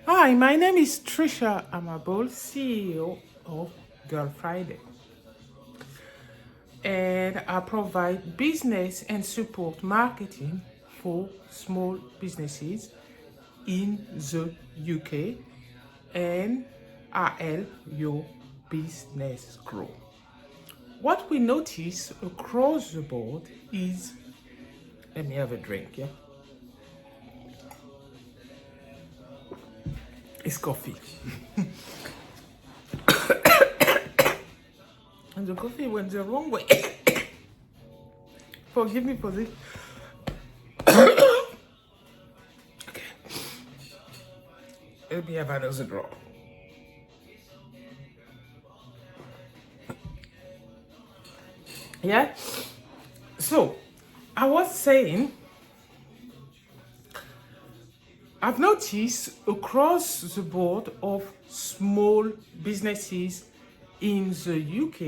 Hi, my name is Trisha Amabol, CEO of Girl Friday. And I provide business and support marketing for small businesses in the UK, and I help your business grow. What we notice across the board is, let me have a drink, yeah? It's coffee. And the coffee went the wrong way. Forgive me for this. Okay. Let me have another drop. Yeah? So, I was saying, I've noticed across the board of small businesses in the UK,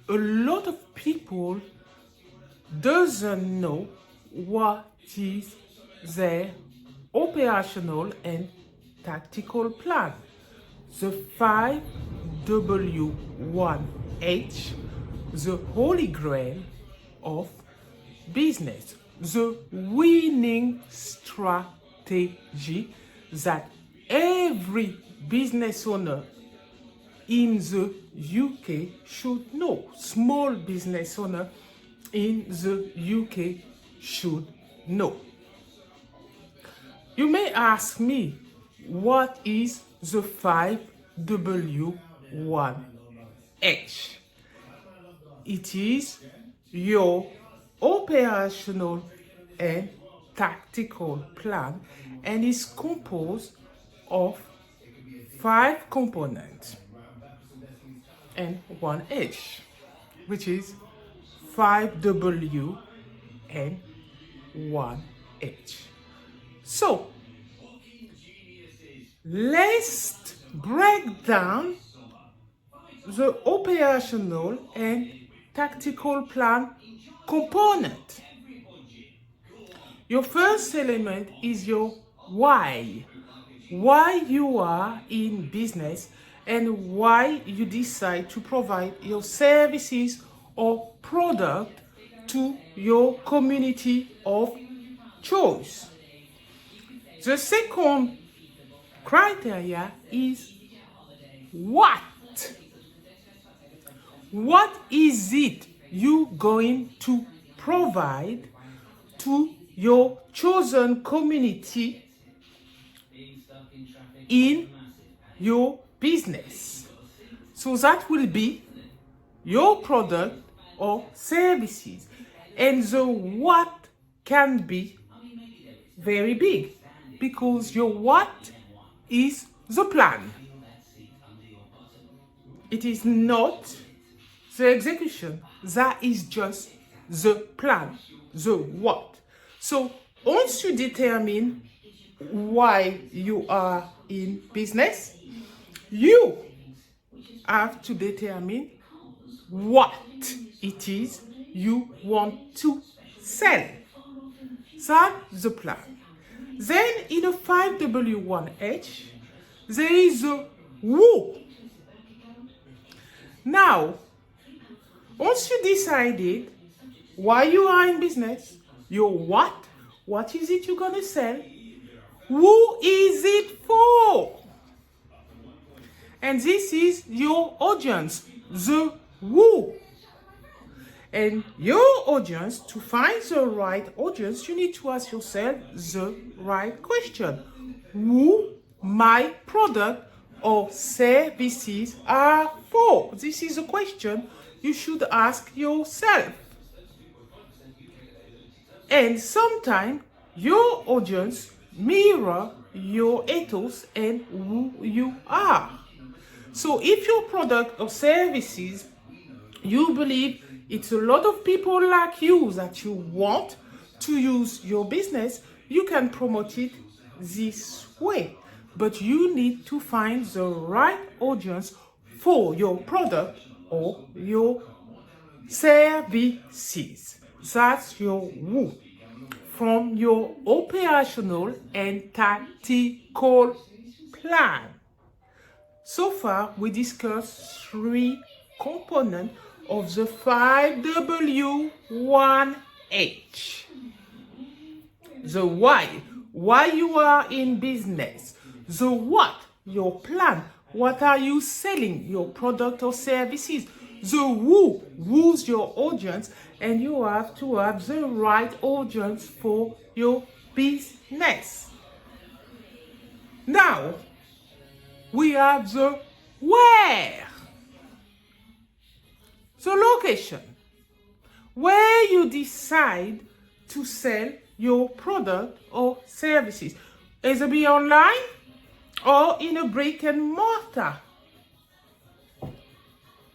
a lot of people doesn't know what is their operational and tactical plan. The 5W1H, the holy grail of business, the winning strategy that every business owner in the UK should know. Small business owner in the UK should know. You may ask me, what is the 5W1H? It is your operational and tactical plan, and is composed of 5 components and 1 H, which is 5W and 1 H. So let's break down the operational and tactical plan component. Your first element is your why. Why you are in business and why you decide to provide your services or product to your community of choice. The second criteria is what. What is it you going to provide to your chosen community in your business? So that will be your product or services. And the what can be very big, because your what is the plan. It is not the execution. That is just the plan, the what. So once you determine why you are in business, you have to determine what it is you want to sell. That's the plan. Then in a 5W1H, there is a who. Now, once you decided why you are in business, your what is it you're going to sell, who is it for? And this is your audience, the who. And your audience, to find the right audience, you need to ask yourself the right question. Who my product or services are for? This is a question you should ask yourself. And sometimes your audience mirror your ethos and who you are. So if your product or services, you believe it's a lot of people like you that you want to use your business, you can promote it this way. But you need to find the right audience for your product or your services. That's your who. from your operational and tactical plan. So far, we discussed 3 components of the 5W1H. The why you are in business. The what, your plan. What are you selling, your product or services? The who's your audience, and you have to have the right audience for your business. Now, we have the where. The location, where you decide to sell your product or services. Either be online or in a brick and mortar.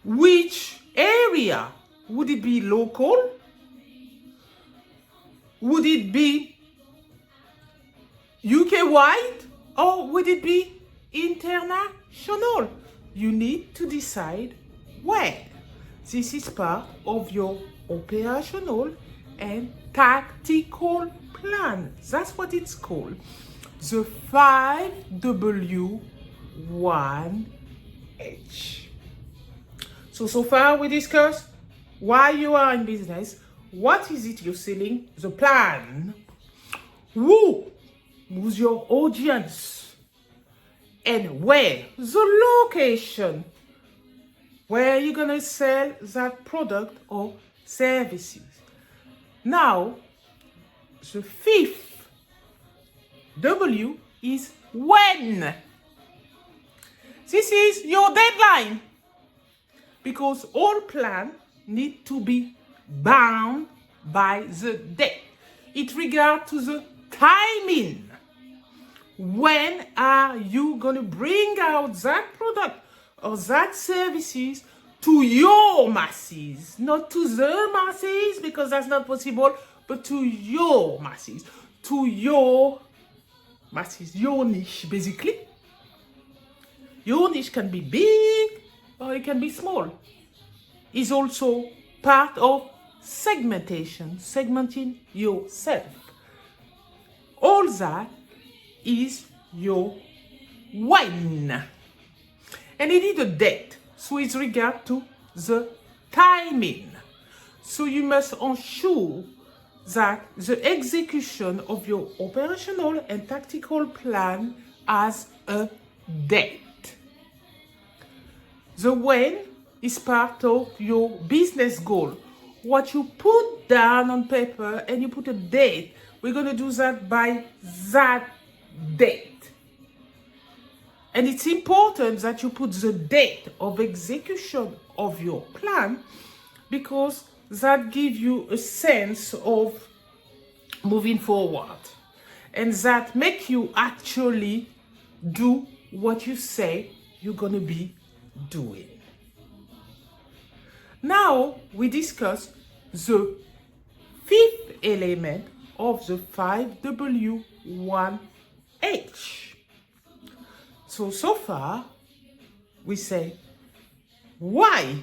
Which area? Would it be local? Would it be UK-wide? Or would it be international? You need to decide where. This is part of your operational and tactical plan. That's what it's called. The 5W1H. So far we discussed why you are in business, what is it you're selling, the plan, who's your audience, and where, the location, where you're gonna sell that product or services. Now, the 5th W is when. This is your deadline, because all plans need to be bound by the date. It regards to the timing. When are you going to bring out that product or that services to your masses? Not to the masses, because that's not possible, but to your masses. To your masses, your niche, basically. Your niche can be big or it can be small. It's also part of segmentation, segmenting yourself. All that is your when. And it is a date, so it's regard to the timing. So you must ensure that the execution of your operational and tactical plan has a date. The when is part of your business goal. What you put down on paper and you put a date. We're going to do that by that date. And it's important that you put the date of execution of your plan, because that gives you a sense of moving forward. And that make you actually do what you say you're going to be doing. Now we discuss the 5th element of the 5W1H. So far we say why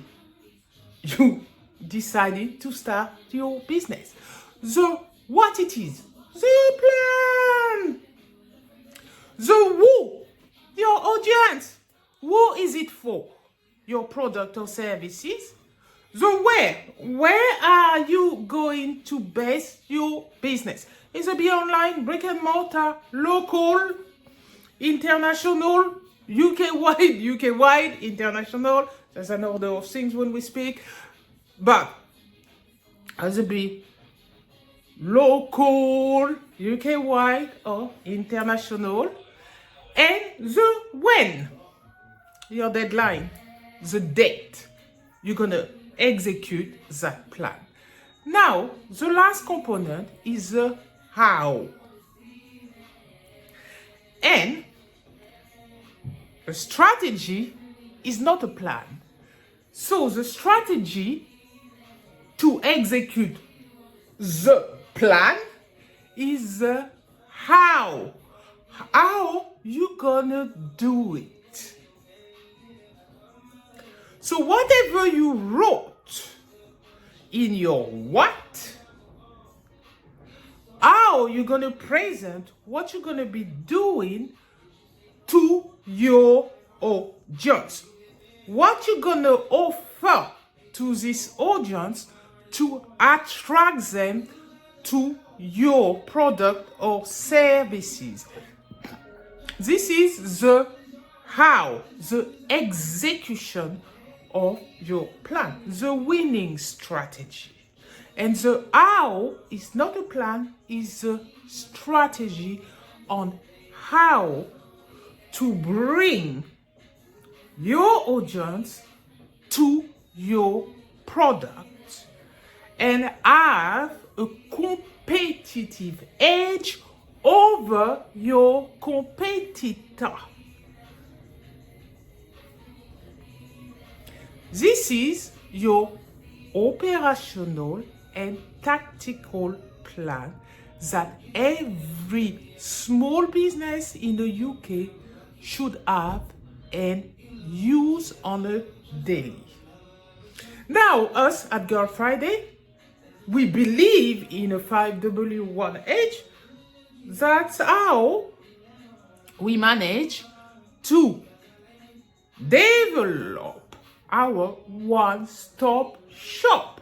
you decided to start your business. What it is, the plan, the who, your audience. Who is it for? Your product or services. The where are you going to base your business? Is it be online, brick and mortar, local, international, UK-wide, international? There's an order of things when we speak. But has it be local, UK-wide, or international? And the when. Your deadline, the date you're going to execute that plan. Now, the last component is the how. And a strategy is not a plan. So the strategy to execute the plan is the how. How you gonna do it? So whatever you wrote in your what, how how you're going to present what you're going to be doing to your audience. What you're going to offer to this audience to attract them to your product or services. This is the how, the execution of your plan, the winning strategy. And the how is not a plan, is a strategy on how to bring your audience to your product and have a competitive edge over your competitor. This is your operational and tactical plan that every small business in the UK should have and use on a daily. Now, us at Girl Friday, we believe in a 5W1H. That's how we manage to develop our one-stop shop,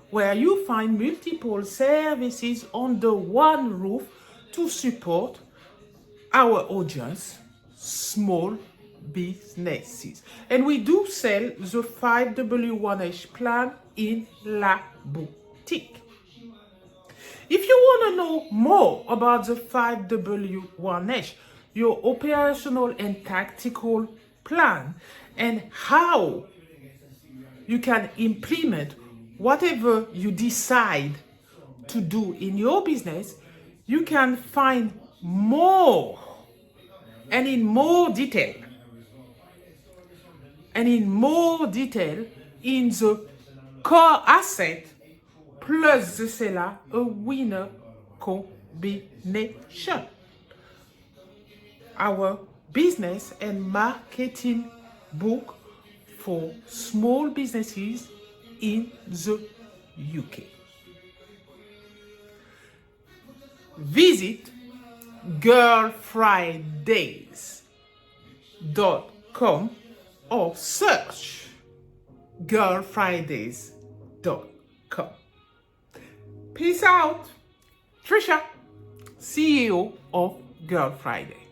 where you find multiple services under one roof to support our audience, small businesses. And we do sell the 5W1H plan in La Boutique. If you want to know more about the 5W1H, your operational and tactical plan, and how you can implement whatever you decide to do in your business, you can find more and in more detail in the core asset plus the seller, a winner combination. Our business and marketing book for small businesses in the UK. Visit girlfridays.com or search girlfridays.com. Peace out. Trisha, CEO of Girl Friday.